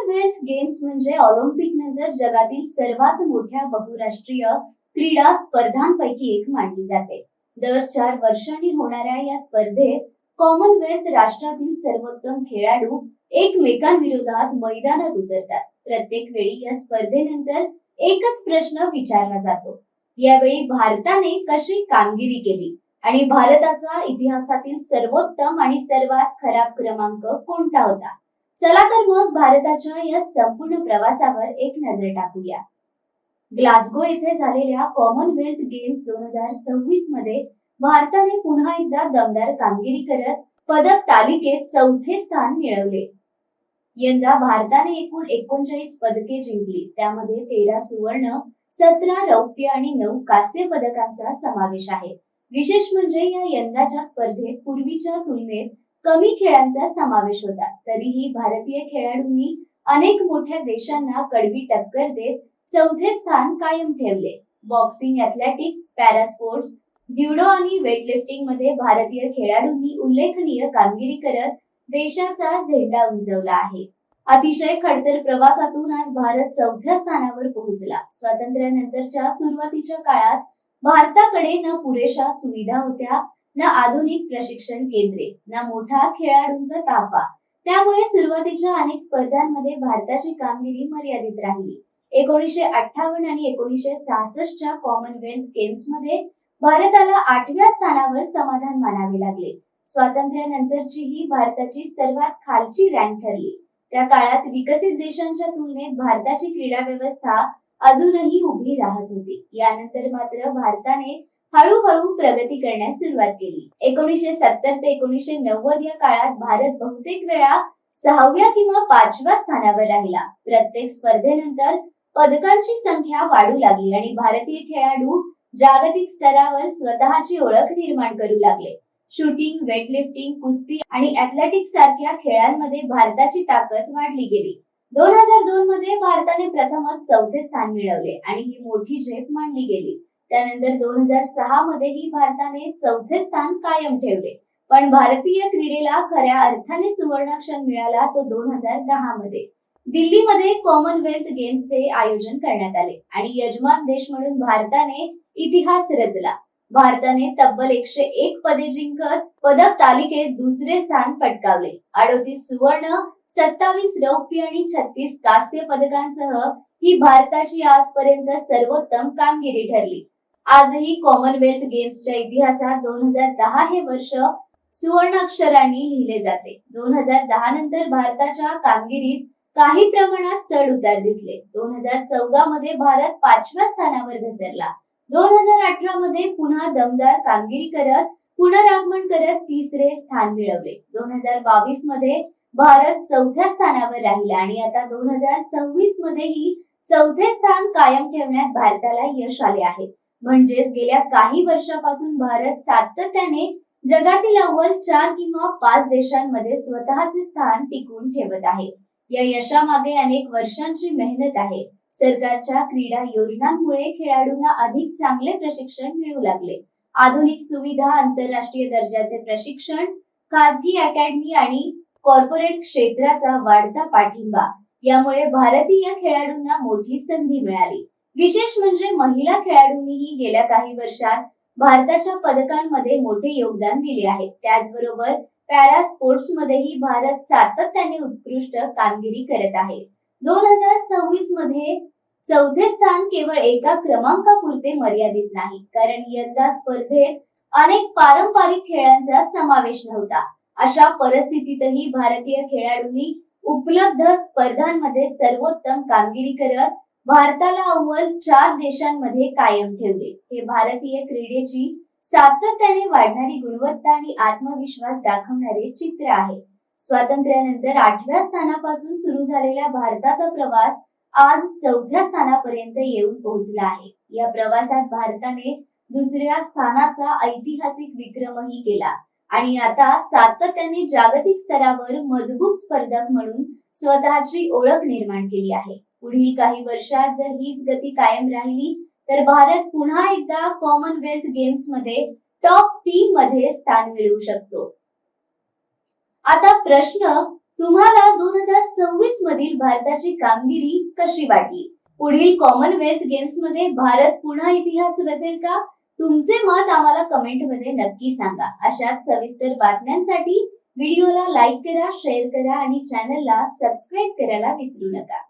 Commonwealth games म्हणजे Olympic नंतर जगातील सर्वात मोठ्या बहुराष्ट्रीय क्रीडा स्पर्धांपैकी एक मानली जाते. दर 4 वर्षांनी होणाऱ्या या स्पर्धेत कॉमनवेल्थ राष्ट्रातील सर्वोत्तम खेळाडू एकमेकांविरोधात मैदानात उतरतात. प्रत्येक वेळी या स्पर्धेनंतर एकच प्रश्न विचारला जातो, यावेळी भारताने कशी कामगिरी केली आणि भारताचा इतिहासातील सर्वोत्तम आणि सर्वात खराब क्रमांक कोणता होता. चला तर मग भारताच्या या संपूर्ण प्रवासावर एक नजर टाकूया. ग्लासगो येथे झालेल्या कॉमनवेल्थ गेम्स 2026 मध्ये भारताने पुन्हा एकदा दमदार कामगिरी करत पदक तालिकेत 4थे स्थान मिळवले. यंदा भारताने एकूण 39 पदके जिंकली. त्यामध्ये 13 सुवर्ण, 17 रौप्य आणि 9 कांस्य पदकांचा समावेश आहे. विशेष म्हणजे या यंदाच्या स्पर्धेत पूर्वीच्या तुलनेत कमी खेळांचा समावेश होता. तरीही भारतीय खेळाडूंनी अनेक मोठ्या देशांना कडवी टक्कर देत 4थे स्थान कायम ठेवले. Boxing, athletics, para sports, judo आणि वेटलिफ्टिंग मध्ये भारतीय खेळाडूंनी उल्लेखनीय कामगिरी करत देशाचा झेंडा उंचावला आहे. अतिशय खडतर प्रवासातून आज भारत 4थ्या स्थानावर पोहोचला. स्वातंत्र्यानंतरच्या सुरुवातीच्या काळात भारताकडे न पुरेशा सुविधा होत्या, न आधुनिक प्रशिक्षण केंद्रे, न मोठा खेळाडूंचा ताफा. त्यामुळे सुरुवातीच्या अनेक स्पर्धांमध्ये भारताची कामगिरी मर्यादित राहिली. 1958 आणि 1966च्या कॉमनवेल्थ गेम्स मध्ये भारताला 8व्या स्थानावर समाधान मानावे लागले. स्वातंत्र्यानंतरची ही भारताची सर्वात खालची रँक ठरली. त्या काळात विकसित देशांच्या तुलनेत भारताची क्रीडा व्यवस्था अजूनही उभी राहत होती. यानंतर मात्र भारताने हळूहळू प्रगती करण्यास सुरुवात केली. 1970 ते 1990 या काळात भारत बहुतेक वेळा 6व्या किंवा 5व्या स्थानावर राहिला. प्रत्येक स्पर्धेनंतर पदकांची संख्या वाढू लागली आणि भारतीय खेळाडू जागतिक स्तरावर स्वतःची ओळख निर्माण करू लागले. शूटिंग, वेटलिफ्टिंग, कुस्ती आणि ॲथलेटिक्स सारख्या खेळांमध्ये भारताची ताकद वाढली गेली. 2002 मध्ये भारताने प्रथमच 4थे स्थान मिळवले आणि ही मोठी झेप मानली गेली. त्यानंतर 2006 मध्येही भारताने 4थे स्थान कायम ठेवले. पण भारतीय क्रीडेला खऱ्या अर्थाने सुवर्णाक्षर मिळाला तो 2010 मध्ये. दिल्लीमध्ये कॉमनवेल्थ गेम्सचे आयोजन करण्यात आले आणि यजमान देश म्हणून भारताने इतिहास रचला. भारताने तब्बल 101 पदे जिंकत पदक तालिकेत 2रे स्थान पटकावले. 38 सुवर्ण, 27 रौप्य आणि 36 कांस्य पदकांसह ही भारताची आजपर्यंत सर्वोत्तम कामगिरी ठरली. आजही कॉमनवेल्थ गेम्सच्या इतिहासात 2010 हे वर्ष सुवर्णाक्षरांनी लिहिले जाते. 2010 नंतर भारताच्या कामगिरीत काही प्रमाणात चढ उतार दिसले. 2014 मध्ये भारत 5व्या स्थानावर घसरला. 2018 मध्ये पुन्हा दमदार कामगिरी करत पुनरागमन करत 3रे स्थान मिळवले. 2022 मध्ये भारत 4थ्या स्थानावर राहिला आणि आता 2026 मध्येही 4थे स्थान कायम ठेवण्यात भारताला यश आले आहे. म्हणजेच गेल्या काही वर्षापासून भारत सातत्याने जगातील अव्वल 4 किंवा 5 देशांमध्ये स्वतःचे स्थान टिकवून ठेवत आहे. या यशामागे अनेक वर्षांची मेहनत आहे. सरकारच्या क्रीडा योजनांमुळे खेळाडूंना अधिक चांगले प्रशिक्षण मिळू लागले. आधुनिक सुविधा, आंतरराष्ट्रीय दर्जाचे प्रशिक्षण, खासगी अकॅडमी आणि कॉर्पोरेट क्षेत्राचा वाढता पाठिंबा यामुळे भारतीय खेळाडूंना मोठी संधी मिळाली. विशेष म्हणजे महिला खेळाडूंनीही गेल्या काही वर्षात भारताच्या पदकांमध्ये मोठे योगदान दिले आहे. त्याचबरोबर पॅरा स्पोर्ट्स मध्येही भारत सातत्याने उत्कृष्ट कामगिरी करत आहे. 2026 मध्ये 4थे स्थान केवळ एका क्रमांकापुरते मर्यादित नाही, कारण यंदा स्पर्धेत अनेक पारंपरिक खेळांचा समावेश नव्हता. अशा परिस्थितीतही भारतीय खेळाडूंनी उपलब्ध स्पर्धांमध्ये सर्वोत्तम कामगिरी करत भारताला अव्वल 4 देशांमध्ये कायम ठेवले. हे भारतीय क्रीडेची सातत्याने वाढणारी गुणवत्ता आणि आत्मविश्वास दाखवणारे चित्र आहे. स्वातंत्र्यानंतर 8व्या स्थानापासून सुरू झालेला भारताचा प्रवास आज 4थ्या स्थानापर्यंत येऊन पोहोचला आहे. या प्रवासात भारताने 2ऱ्या स्थानाचा ऐतिहासिक विक्रमही केला आणि आता सातत्याने जागतिक स्तरावर मजबूत स्पर्धक म्हणून स्वतःची ओळख निर्माण केली आहे. पुढील काही वर्षात जर हीच गती कायम राहिली तर भारत पुन्हा एकदा कॉमनवेल्थ गेम्स मध्ये टॉप 3 मध्ये स्थान मिळवू शकतो. आता प्रश्न तुम्हाला 2026 मधील भारताची कामगिरी कशी वाटली? पुढील कॉमनवेल्थ गेम्स मध्ये भारत पुन्हा इतिहास रचेल का? तुमचे मत आम्हाला कमेंट मध्ये नक्की सांगा. अशाच सविस्तर बातम्यांसाठी व्हिडिओला लाईक करा, शेअर करा आणि चॅनलला सबस्क्राईब करायला विसरू नका.